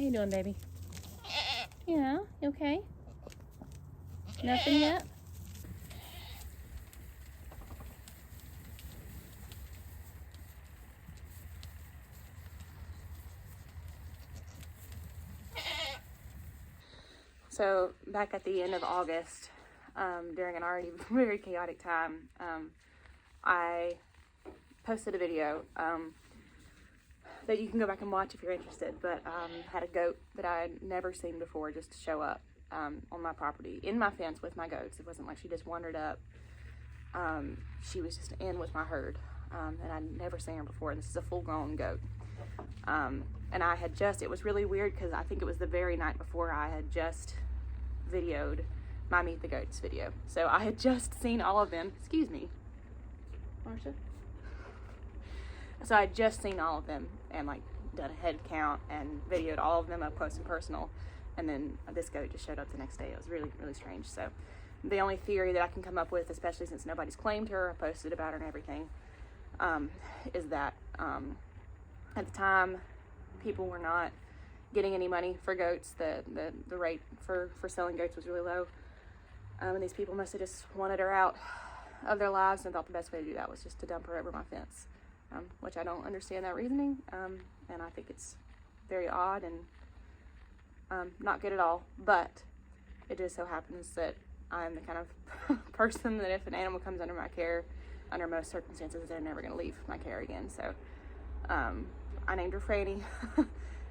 you doing, baby? Yeah, you okay? Nothing yet? So back at the end of August, during an already very chaotic time, I posted a video that you can go back and watch if you're interested, but had a goat that I had never seen before just show up on my property, in my fence with my goats. It wasn't like she just wandered up. She was just in with my herd, and I'd never seen her before. This is a full-grown goat. And I had just, it was really weird because I think it was the very night before I had just videoed my Meet the Goats video. So I had just seen all of them. Excuse me, Marsha. So I had just seen all of them and like done a head count and videoed all of them up close and personal. And then this goat just showed up the next day. It was really, really strange. So the only theory that I can come up with, especially since nobody's claimed her, I posted about her and everything, is that at the time, people were not getting any money for goats. The rate for selling goats was really low. And these people must have just wanted her out of their lives and thought the best way to do that was just to dump her over my fence, which I don't understand that reasoning. And I think it's very odd and not good at all. But it just so happens that I'm the kind of person that if an animal comes under my care, under most circumstances, they're never going to leave my care again. So I named her Franny,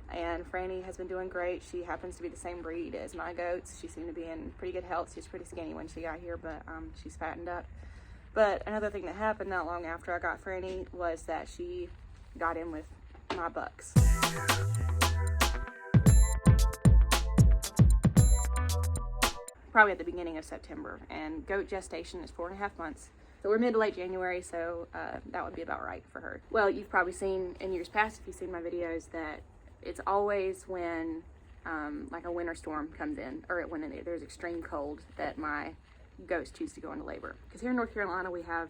and Franny has been doing great. She happens to be the same breed as my goats. She seemed to be in pretty good health. She was pretty skinny when she got here, but she's fattened up. But another thing that happened not long after I got Franny was that she got in with my bucks. Probably at the beginning of September, and goat gestation is 4.5 months. So we're mid to late January, so that would be about right for her. Well, you've probably seen in years past, if you've seen my videos, that it's always when like a winter storm comes in, or when there's extreme cold, that my goats choose to go into labor. Because here in North Carolina, we have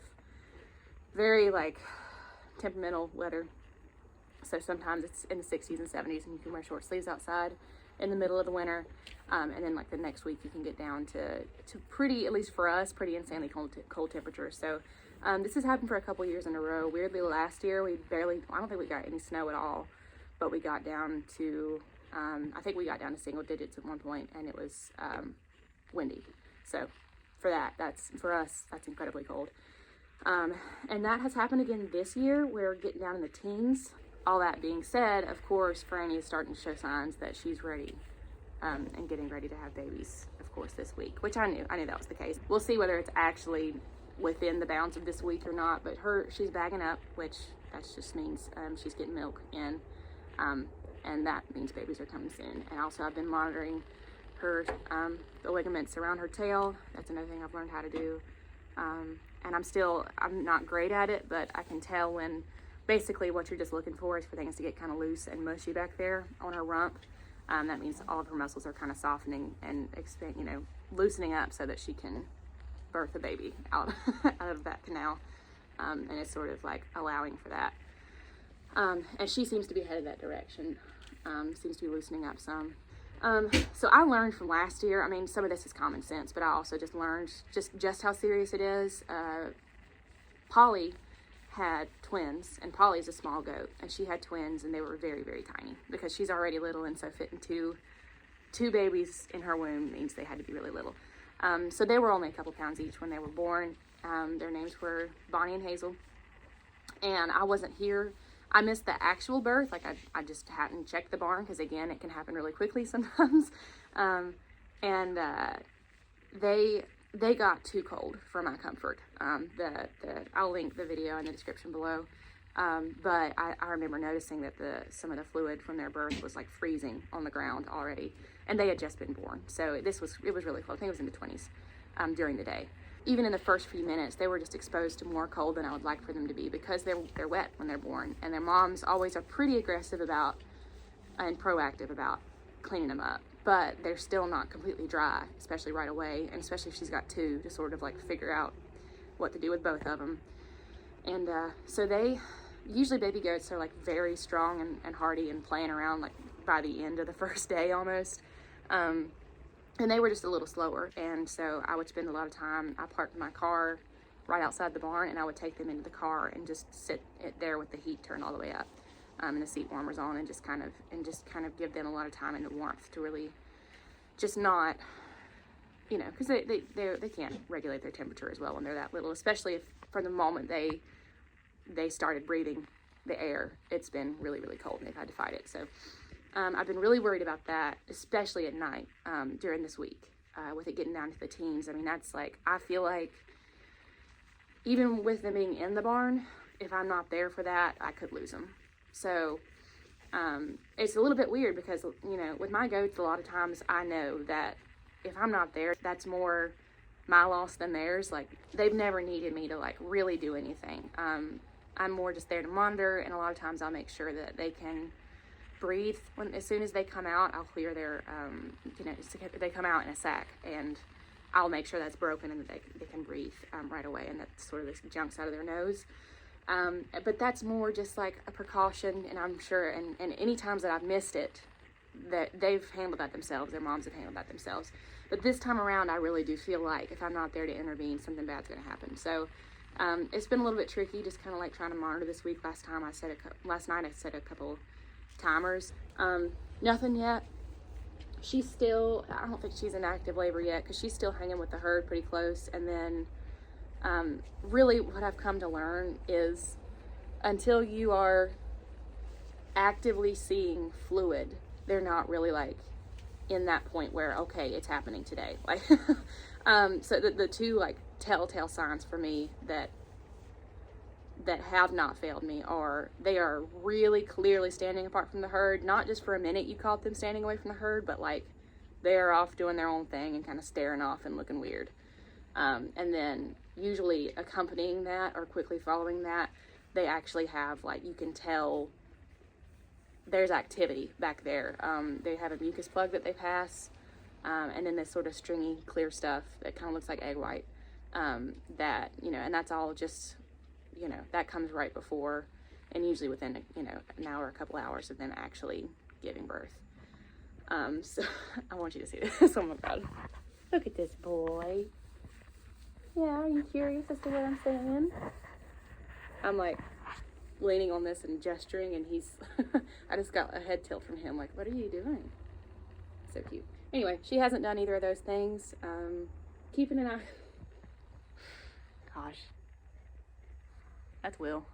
very like temperamental weather. So sometimes it's in the 60s and 70s, and you can wear short sleeves outside in the middle of the winter. And then like the next week you can get down to pretty, at least for us, pretty insanely cold temperatures. So this has happened for a couple years in a row. Weirdly, last year I don't think we got any snow at all, but we got down to, I think we got down to single digits at one point, and it was windy. So for us, that's incredibly cold. And that has happened again this year. We're getting down in the teens. All that being said, of course, Franny is starting to show signs that she's ready. And getting ready to have babies, of course, this week, which I knew that was the case. We'll see whether it's actually within the bounds of this week or not, but she's bagging up, which that just means she's getting milk in, and that means babies are coming soon. And also I've been monitoring her, the ligaments around her tail. That's another thing I've learned how to do. And I'm not great at it, but I can tell when basically what you're just looking for is for things to get kind of loose and mushy back there on her rump. That means all of her muscles are kind of softening and loosening up so that she can birth a baby out of that canal. And it's sort of like allowing for that. And she seems to be headed that direction. Seems to be loosening up some. So I learned from last year, I mean, some of this is common sense, but I also just learned just how serious it is. Polly had twins, and Polly's a small goat, and she had twins, and they were very, very tiny because she's already little, and so fitting two babies in her womb means they had to be really little. So they were only a couple pounds each when they were born. Their names were Bonnie and Hazel, and I wasn't here. I missed the actual birth. Like I just hadn't checked the barn because again, it can happen really quickly sometimes. They got too cold for my comfort. I'll link the video in the description below. But I remember noticing that some of the fluid from their birth was like freezing on the ground already, and they had just been born. So it was really cold. I think it was in the 20s during the day. Even in the first few minutes, they were just exposed to more cold than I would like for them to be because they're wet when they're born, and their moms always are pretty aggressive about and proactive about cleaning them up. But they're still not completely dry, especially right away, and especially if she's got two, to sort of like figure out what to do with both of them. And so usually baby goats are like very strong and hardy and playing around like by the end of the first day almost. And they were just a little slower. And so I would spend a lot of time, I parked my car right outside the barn, and I would take them into the car and just sit there with the heat turned all the way up, and the seat warmers on, and just kind of give them a lot of time in the warmth to really just not, you know, because they can't regulate their temperature as well when they're that little, especially if from the moment they started breathing the air, it's been really, really cold and they've had to fight it. So I've been really worried about that, especially at night during this week, with it getting down to the teens. I mean, that's like, I feel like even with them being in the barn, if I'm not there for that, I could lose them. So it's a little bit weird because, you know, with my goats, a lot of times I know that if I'm not there, that's more my loss than theirs. Like, they've never needed me to like really do anything. I'm more just there to monitor, and a lot of times I'll make sure that they can breathe. As soon as they come out, I'll clear their, you know, they come out in a sack, and I'll make sure that's broken and that they can breathe right away, and that sort of this junks out of their nose. But that's more just like a precaution, and I'm sure, and any times that I've missed it, that they've handled that themselves, their moms have handled that themselves. But this time around, I really do feel like if I'm not there to intervene, something bad's going to happen. So it's been a little bit tricky, just kind of like trying to monitor this week. Last night I set a couple timers. Nothing yet. She's still, I don't think she's in active labor yet, because she's still hanging with the herd pretty close. And then really what I've come to learn is until you are actively seeing fluid, they're not really like in that point where, okay, it's happening today. Like, so the two like telltale signs for me that have not failed me are they are really clearly standing apart from the herd, not just for a minute you caught them standing away from the herd, but like they are off doing their own thing and kind of staring off and looking weird. And then usually accompanying that or quickly following that, they actually have, like, you can tell there's activity back there. They have a mucus plug that they pass, and then this sort of stringy clear stuff that kind of looks like egg white, that, you know, and that's all just, you know, that comes right before and usually within, you know, an hour, a couple hours of them actually giving birth. So I want you to see this. Oh my God. Look at this boy. Yeah, are you curious as to where I'm staying? I'm like leaning on this and gesturing, and he's, I just got a head tilt from him, like, what are you doing? So cute. Anyway, she hasn't done either of those things. Keeping an eye. Gosh. That's Will.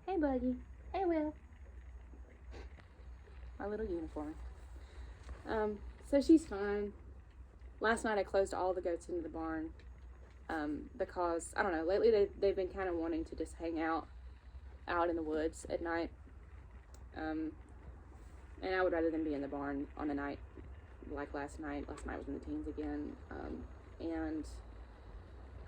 Hey, Buggy. Hey, Will. My little uniform. So she's fine. Last night I closed all the goats into the barn, because, I don't know, lately they've been kind of wanting to just hang out in the woods at night. And I would rather them be in the barn on a night like last night. Last night was in the teens again. And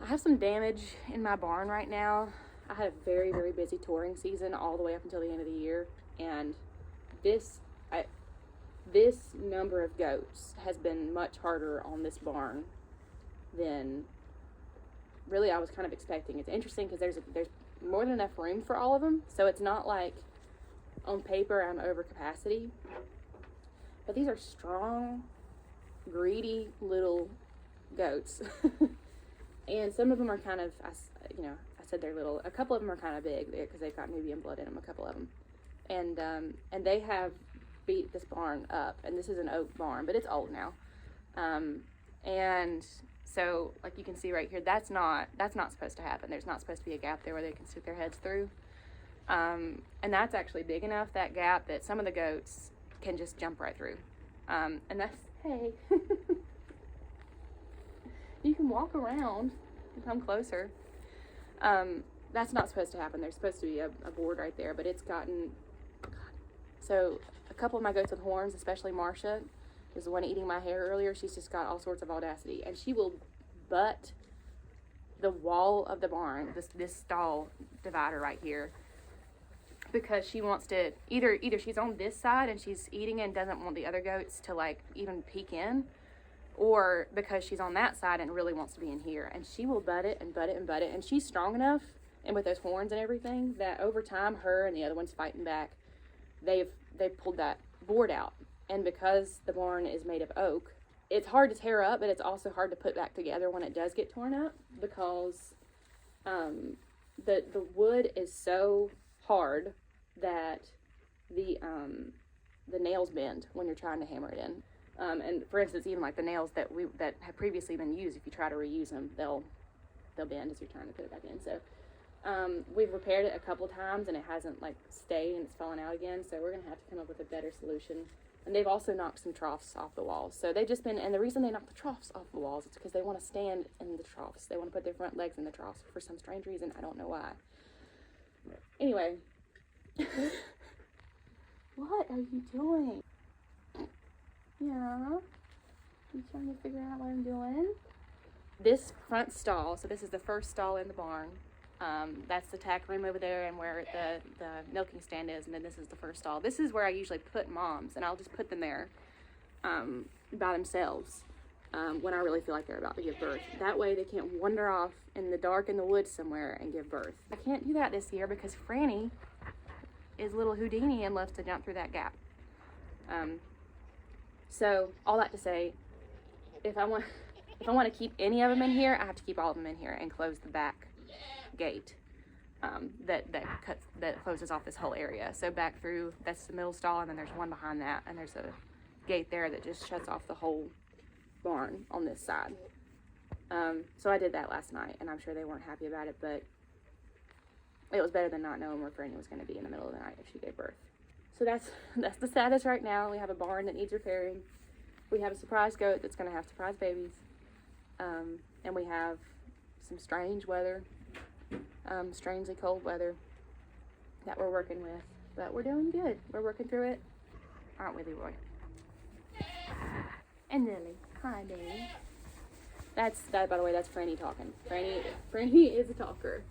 I have some damage in my barn right now. I had a very, very busy touring season all the way up until the end of the year. And this number of goats has been much harder on this barn than really I was kind of expecting. It's interesting because there's more than enough room for all of them, so it's not like on paper I'm over capacity. But these are strong, greedy little goats. And some of them are kind of, I said they're little. A couple of them are kind of big because they've got Nubian blood in them, a couple of them. And they have beat this barn up, and this is an oak barn, but it's old now. And so, like you can see right here, that's not supposed to happen. There's not supposed to be a gap there where they can stick their heads through. And that's actually big enough, that gap, that some of the goats can just jump right through. And that's, hey, you can walk around and come closer. That's not supposed to happen. There's supposed to be a board right there, but it's gotten, so a couple of my goats with horns, especially Marsha, was the one eating my hair earlier. She's just got all sorts of audacity, and she will butt the wall of the barn, this stall divider right here, because she wants to, either she's on this side and she's eating and doesn't want the other goats to like even peek in, or because she's on that side and really wants to be in here, and she will butt it and butt it and butt it. And she's strong enough, and with those horns and everything, that over time her and the other one's fighting back they've pulled that board out. And because the barn is made of oak, it's hard to tear up, but it's also hard to put back together when it does get torn up, because the wood is so hard that the nails bend when you're trying to hammer it in. And for instance, even like the nails that have previously been used, if you try to reuse them, they'll bend as you're trying to put it back in. So we've repaired it a couple times and it hasn't like stayed, and it's fallen out again. So we're gonna have to come up with a better solution. And they've also knocked some troughs off the walls. So they've just been, and the reason they knocked the troughs off the walls is because they want to stand in the troughs. They want to put their front legs in the troughs for some strange reason. I don't know why. Anyway. What are you doing? Yeah. You trying to figure out what I'm doing? This front stall, so this is the first stall in the barn. That's the tack room over there and where the milking stand is, and then this is the first stall. This is where I usually put moms, and I'll just put them there by themselves when I really feel like they're about to give birth. That way they can't wander off in the dark in the woods somewhere and give birth. I can't do that this year because Franny is little Houdini and loves to jump through that gap. So all that to say, if I want to keep any of them in here, I have to keep all of them in here and close the back gate that closes off this whole area. So back through, that's the middle stall, and then there's one behind that, and there's a gate there that just shuts off the whole barn on this side. So I did that last night, and I'm sure they weren't happy about it, but it was better than not knowing where Franny was going to be in the middle of the night if she gave birth. So that's the status right now. We have a barn that needs repairing. We have a surprise goat that's going to have surprise babies. And we have some strange weather, strangely cold weather that we're working with. But we're doing good. We're working through it. Aren't we, Leroy? And Lily. Hi, baby. That, by the way, that's Franny talking. Franny is a talker.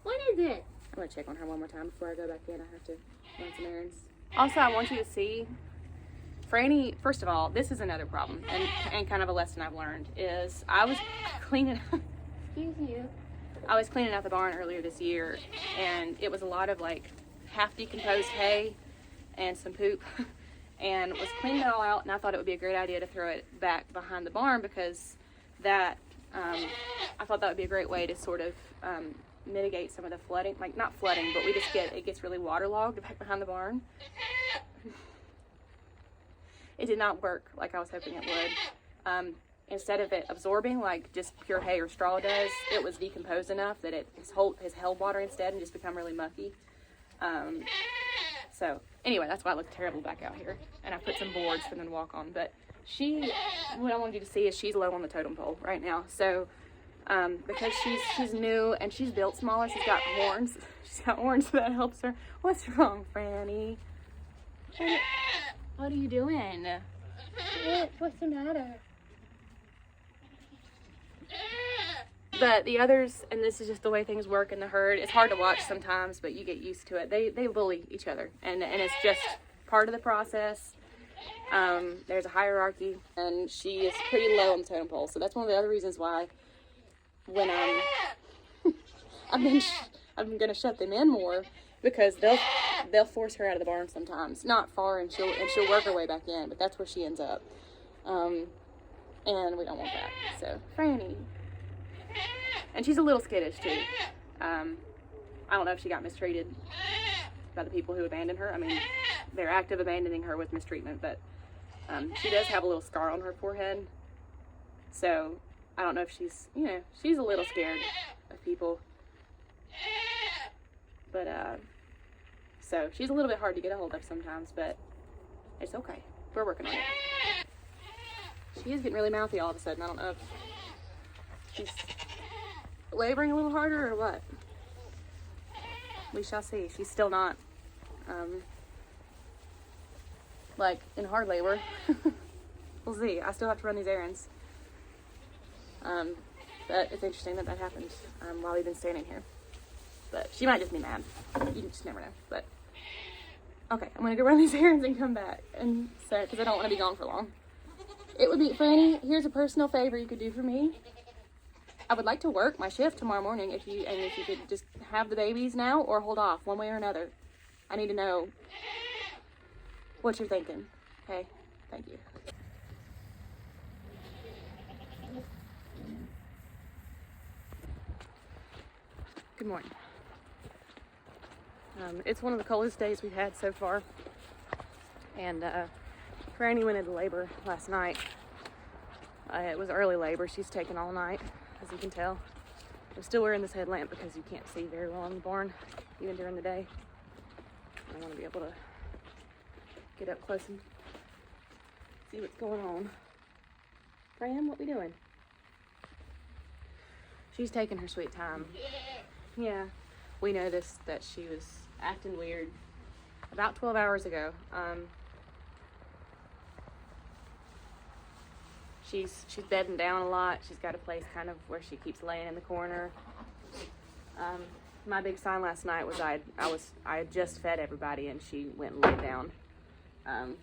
What is it? I'm going to check on her one more time before I go back in. I have to run some errands. Also, I want you to see Franny. First of all, this is another problem, and kind of a lesson I've learned is I was cleaning excuse you. I was cleaning out the barn earlier this year, and it was a lot of like half decomposed hay and some poop, and was cleaning it all out, and I thought it would be a great idea to throw it back behind the barn because that I thought that would be a great way to sort of mitigate some of the flooding, like not flooding, but it gets really waterlogged back behind the barn. It did not work like I was hoping it would. Instead of it absorbing like just pure hay or straw does, it was decomposed enough that it has held water instead and just become really mucky. So anyway, that's why it looked terrible back out here. And I put some boards for them to walk on. But what I wanted you to see is she's low on the totem pole right now. So because she's new and she's built smaller, she's got horns. She's got horns, so that helps her. What's wrong, Franny? What are you doing? What's the matter? But the others, and this is just the way things work in the herd, it's hard to watch sometimes, but you get used to it. They bully each other, and it's just part of the process. There's a hierarchy, and she is pretty low on the totem pole, so that's one of the other reasons why when I'm gonna shut them in more, because they'll force her out of the barn sometimes, not far, and she'll work her way back in, but that's where she ends up, and we don't want that. So Franny, and she's a little skittish too. I don't know if she got mistreated by the people who abandoned her. I mean, their act of abandoning her was mistreatment, but she does have a little scar on her forehead, so I don't know if she's a little scared of people. But, so she's a little bit hard to get a hold of sometimes, but it's okay. We're working on it. She is getting really mouthy all of a sudden. I don't know if she's laboring a little harder or what. We shall see. She's still not, like, in hard labor. We'll see. I still have to run these errands. But it's interesting that happened while we've been standing here. But she might just be mad. You just never know. But okay, I'm gonna go run these errands and come back, and so because I don't want to be gone for long. It would be, Franny, here's a personal favor you could do for me. I would like to work my shift tomorrow morning if you could just have the babies now or hold off one way or another. I need to know what you're thinking. Okay, thank you. Good morning. It's one of the coldest days we've had so far, and Granny went into labor last night. It was early labor. She's taken all night, as you can tell. I'm still wearing this headlamp because you can't see very well in the barn, even during the day. I want to be able to get up close and see what's going on. Graham, what we doing? She's taking her sweet time. Yeah, we noticed that she was acting weird about 12 hours ago. She's bedding down a lot. She's got a place kind of where she keeps laying in the corner. My big sign last night was I had just fed everybody and she went and laid down,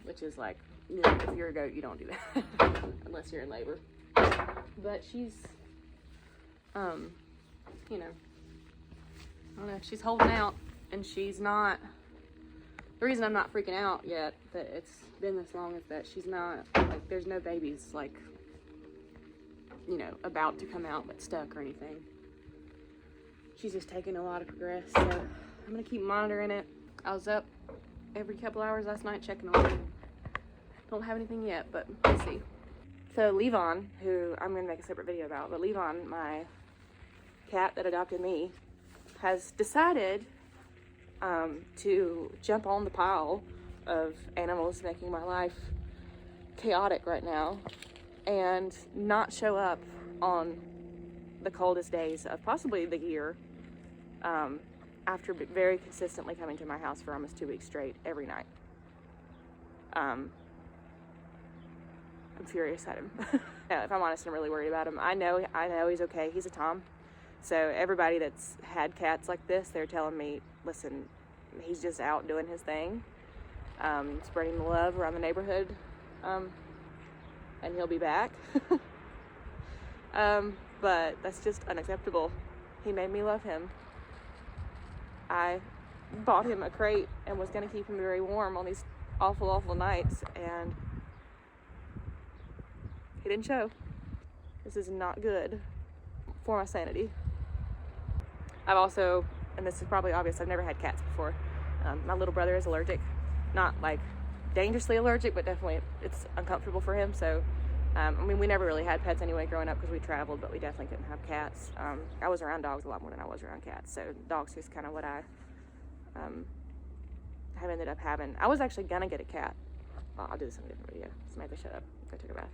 which is like, you know, if you're a goat, you don't do that unless you're in labor. But she's, you know, I don't know, she's holding out, and she's not, the reason I'm not freaking out yet that it's been this long is that she's not, like, there's no babies, like, you know, about to come out but stuck or anything. She's just taking a lot of progress, so I'm gonna keep monitoring it. I was up every couple hours last night checking on her. Don't have anything yet, but we'll see. So Levon, who I'm gonna make a separate video about, but Levon, my cat that adopted me, has decided to jump on the pile of animals making my life chaotic right now and not show up on the coldest days of possibly the year, after very consistently coming to my house for almost 2 weeks straight every night. I'm furious at him. Yeah, if I'm honest, I'm really worried about him. I know he's okay. He's a Tom. So everybody that's had cats like this, they're telling me, listen, he's just out doing his thing, spreading the love around the neighborhood, and he'll be back. But that's just unacceptable. He made me love him. I bought him a crate and was going to keep him very warm on these awful, awful nights, and he didn't show. This is not good for my sanity. I've also, and this is probably obvious, I've never had cats before. My little brother is allergic. Not like dangerously allergic, but definitely it's uncomfortable for him. So, I mean, we never really had pets anyway growing up because we traveled, but we definitely couldn't have cats. I was around dogs a lot more than I was around cats. So dogs is kind of what I have ended up having. I was actually gonna get a cat. Well, I'll do this in a different video. Samantha, shut up. Go take a bath.